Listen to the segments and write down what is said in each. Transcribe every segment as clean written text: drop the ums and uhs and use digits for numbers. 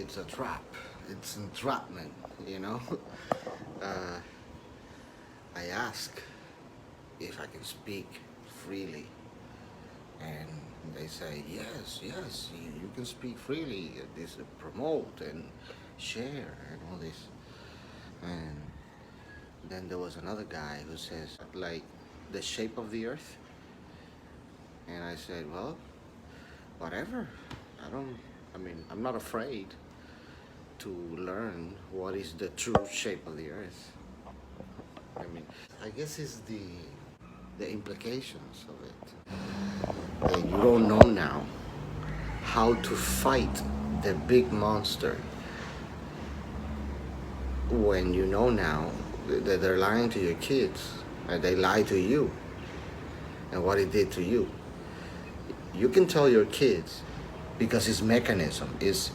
it's a trap. It's entrapment, you know. uh, I ask if I can speak freely, and they say yes, yes, you can speak freely. This promote and share and all this. And then there was another guy who says like the shape of the earth, and I said, well, whatever. I don't. I mean, I'm not afraid to learn what is the true shape of the earth. I mean, I guess it's the implications of it. And you don't know now how to fight the big monster when you know now that they're lying to your kids and they lie to you and what it did to you. You can tell your kids because its mechanism is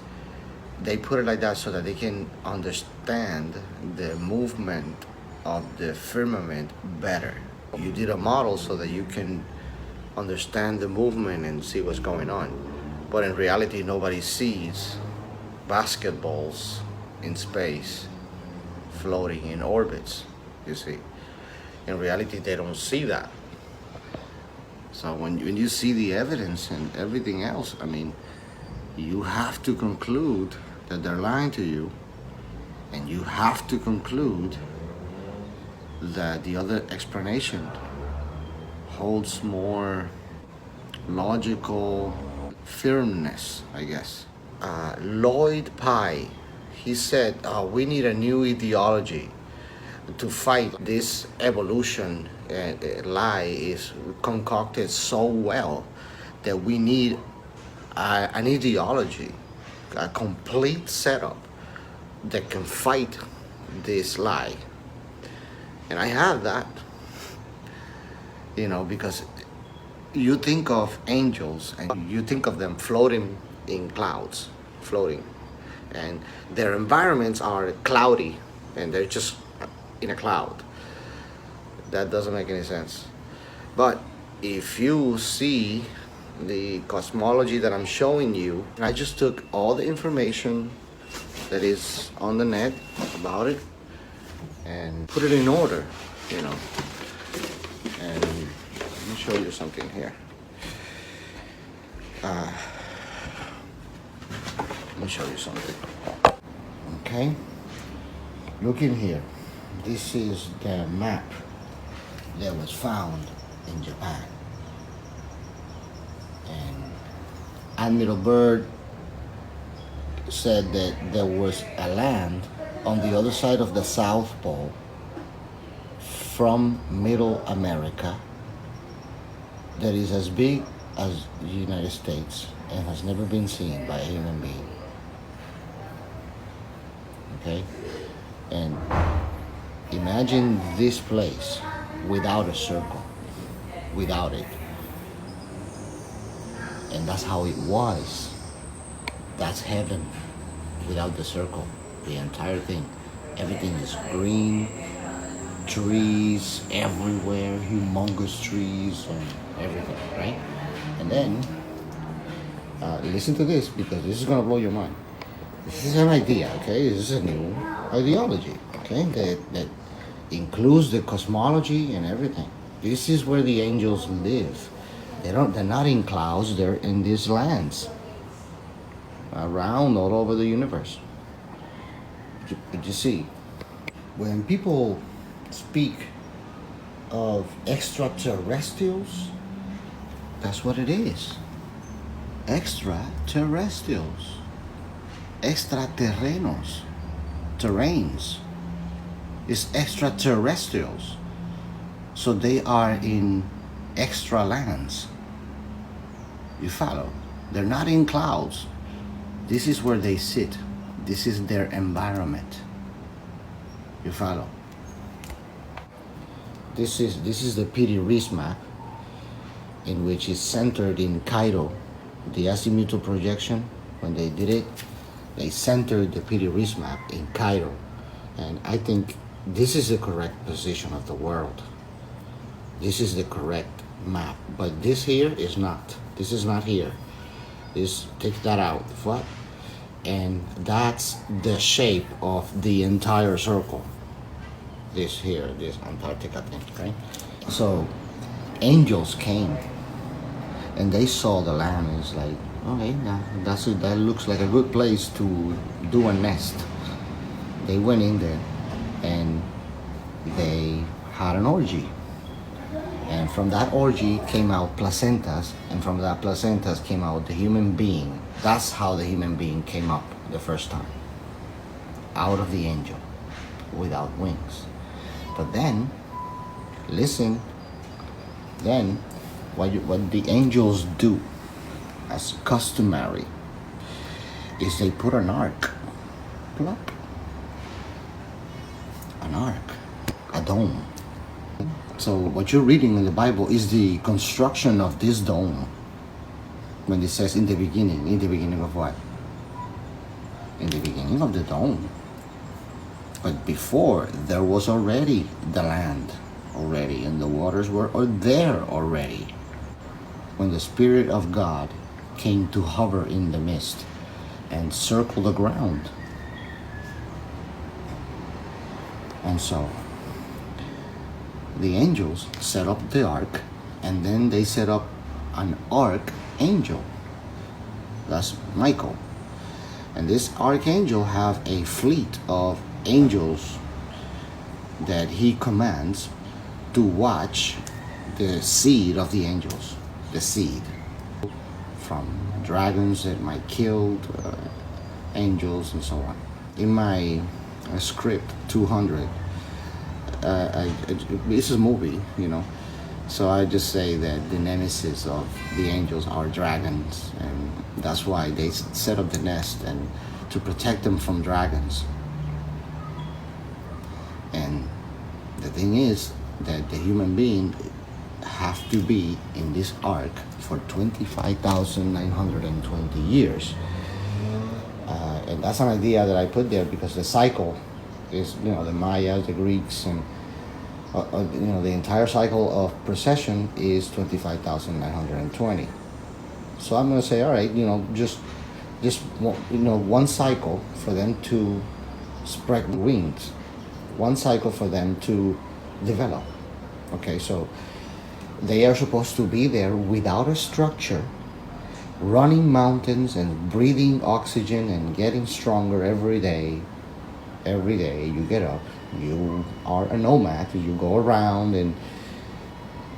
they put it like that so that they can understand the movement of the firmament better. You did a model so that you can understand the movement and see what's going on. But in reality, nobody sees basketballs in space floating in orbits, you see. In reality, they don't see that. So when you see the evidence and everything else, I mean, you have to conclude that they're lying to you, and you have to conclude that the other explanation holds more logical firmness, I guess. Lloyd Pye, he said, we need a new ideology to fight this evolution lie is concocted so well that we need an ideology, a complete setup that can fight this lie. And I have that, because you think of angels and you think of them floating in clouds, floating, and their environments are cloudy and they're just in a cloud. That doesn't make any sense. But if you see the cosmology that I'm showing you, I just took all the information that is on the net about it and put it in order, And let me show you something here. Let me show you something. Okay? Look in here. This is the map that was found in Japan. And Admiral Byrd said that there was a land on the other side of the South Pole from Middle America that is as big as the United States and has never been seen by a human being. Okay? And imagine this place without a circle, without it. And that's how it was. That's heaven without the circle, the entire thing. Everything is green, trees everywhere, humongous trees and everything, right? And then, listen to this because this is gonna blow your mind. This is an idea, okay? This is a new ideology, okay? That includes the cosmology and everything. This is where the angels live. They're not in clouds, they're in these lands around all over the universe. But you see, when people speak of extraterrestrials, that's what it is. Extraterrestrials. Extraterrenos. Terrains. It's extraterrestrials. So they are in extra lands. You follow? They're not in clouds. This is where they sit. This is their environment. You follow? This is the Piri Reis map, in which is centered in Cairo. The azimuthal projection, when they did it, they centered the Piri Reis map in Cairo. And I think this is the correct position of the world. This is the correct map. But this here is not. This is not here. Take that out. What? And that's the shape of the entire circle. This here, this Antarctica thing, right? So angels came and they saw the land. It's like, okay, yeah, that's it. That looks like a good place to do a nest. They went in there and they had an orgy. And from that orgy came out placentas, and from that placentas came out the human being. That's how the human being came up the first time. Out of the angel, without wings. But then, listen, then what the angels do, as customary, is they put an ark. Plop. An ark. A dome. So what you're reading in the Bible is the construction of this dome. When it says in the beginning of what? In the beginning of the dome. But before, there was already the land already, and the waters were there already. When the Spirit of God came to hover in the mist and circle the ground. And so the angels set up the ark, and then they set up an archangel. That's Michael. And this archangel have a fleet of angels that he commands to watch the seed of the angels. The seed. From dragons that might kill angels and so on. In my script 200, this is a movie, so I just say that the nemesis of the angels are dragons, and that's why they set up the nest and to protect them from dragons. And the thing is that the human being have to be in this ark for 25,920 years. And that's an idea that I put there because the cycle is, the Mayas, the Greeks, and the entire cycle of precession is 25,920. So I'm going to say, all right, just one cycle for them to spread wings, one cycle for them to develop. Okay, so they are supposed to be there without a structure, running mountains and breathing oxygen and getting stronger every day. Every day you get up, you are a nomad, you go around and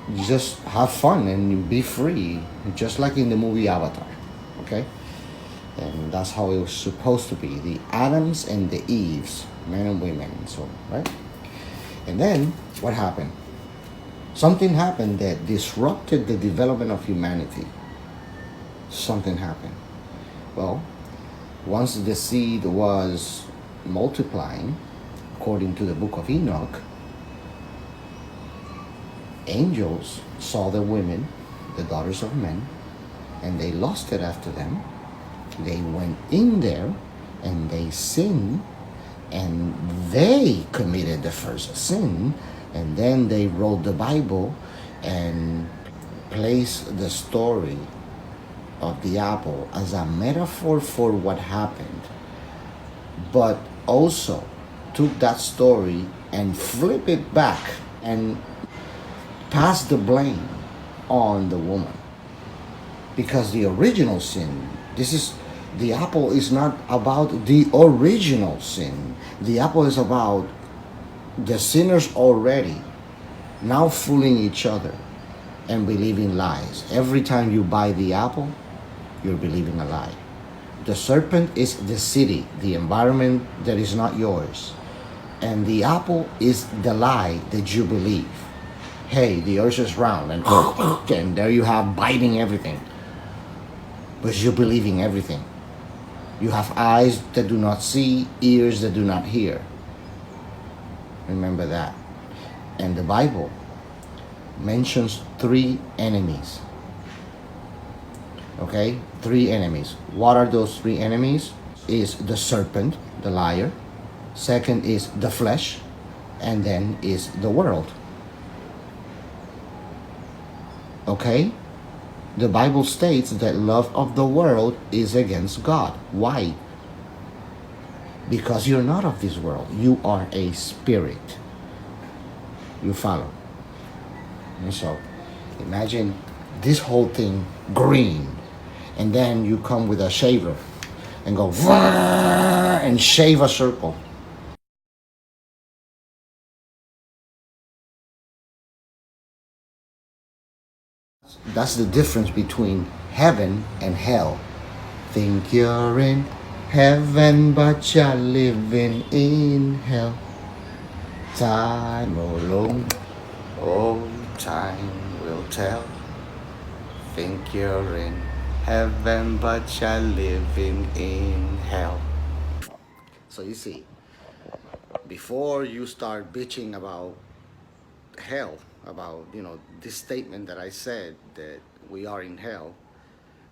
you just have fun and you be free, just like in the movie Avatar, okay? And that's how it was supposed to be, the Adams and the Eves, men and women, and so on, right? And then, what happened? Something happened that disrupted the development of humanity. Something happened. Well, once the seed was multiplying, according to the book of Enoch, angels saw the women, the daughters of men, and they lusted after them. They went in there and they sinned, and they committed the first sin, and then they wrote the Bible and placed the story of the apple as a metaphor for what happened, but also took that story and flip it back and pass the blame on the woman. Because the original sin, the apple is not about the original sin. The apple is about the sinners already now fooling each other and believing lies. Every time you buy the apple, you're believing a lie. The serpent is the city, the environment that is not yours. And the apple is the lie that you believe. Hey, the earth is round, and there you have biting everything. But you're believing everything. You have eyes that do not see, ears that do not hear. Remember that. And the Bible mentions 3 enemies. Okay? 3 enemies. What are those 3 enemies? Is the serpent, the liar. Second is the flesh. And then is the world. Okay? The Bible states that love of the world is against God. Why? because you're not of this world. You are a spirit. You follow? And so, imagine this whole thing green, and then you come with a shaver and go and shave a circle. That's the difference between heaven and hell. Think you're in heaven, but you're living in hell. Time alone, oh, time will tell. Think you're in heaven, but you're living in hell. So you see, before you start bitching about hell, about, this statement that I said that we are in hell,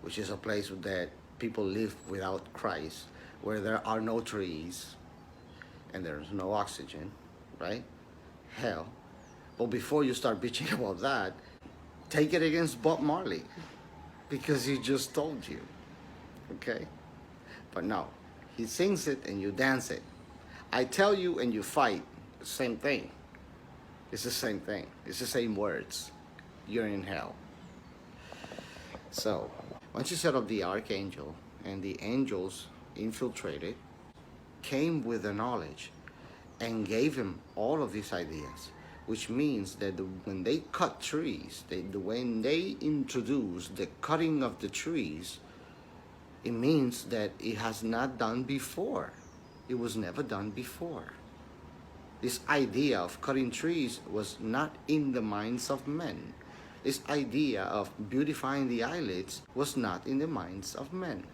which is a place that people live without Christ, where there are no trees and there's no oxygen, right? Hell. But before you start bitching about that, take it against Bob Marley, because he just told you, okay? But no, he sings it and you dance it. I tell you and you fight, same thing. It's the same thing. It's the same words. You're in hell. So, once you set up the archangel and the angels infiltrated, came with the knowledge and gave him all of these ideas, which means that when they cut trees, when they introduce the cutting of the trees, it means that it has not done before. It was never done before. This idea of cutting trees was not in the minds of men. This idea of beautifying the eyelids was not in the minds of men.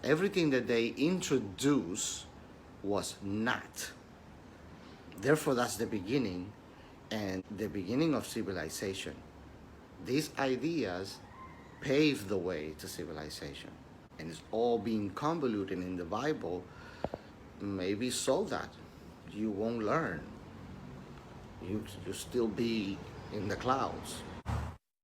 Everything that they introduced was not. Therefore, that's the beginning and the beginning of civilization. These ideas paved the way to civilization. And it's all being convoluted in the Bible, maybe so that you won't learn. You still be in the clouds.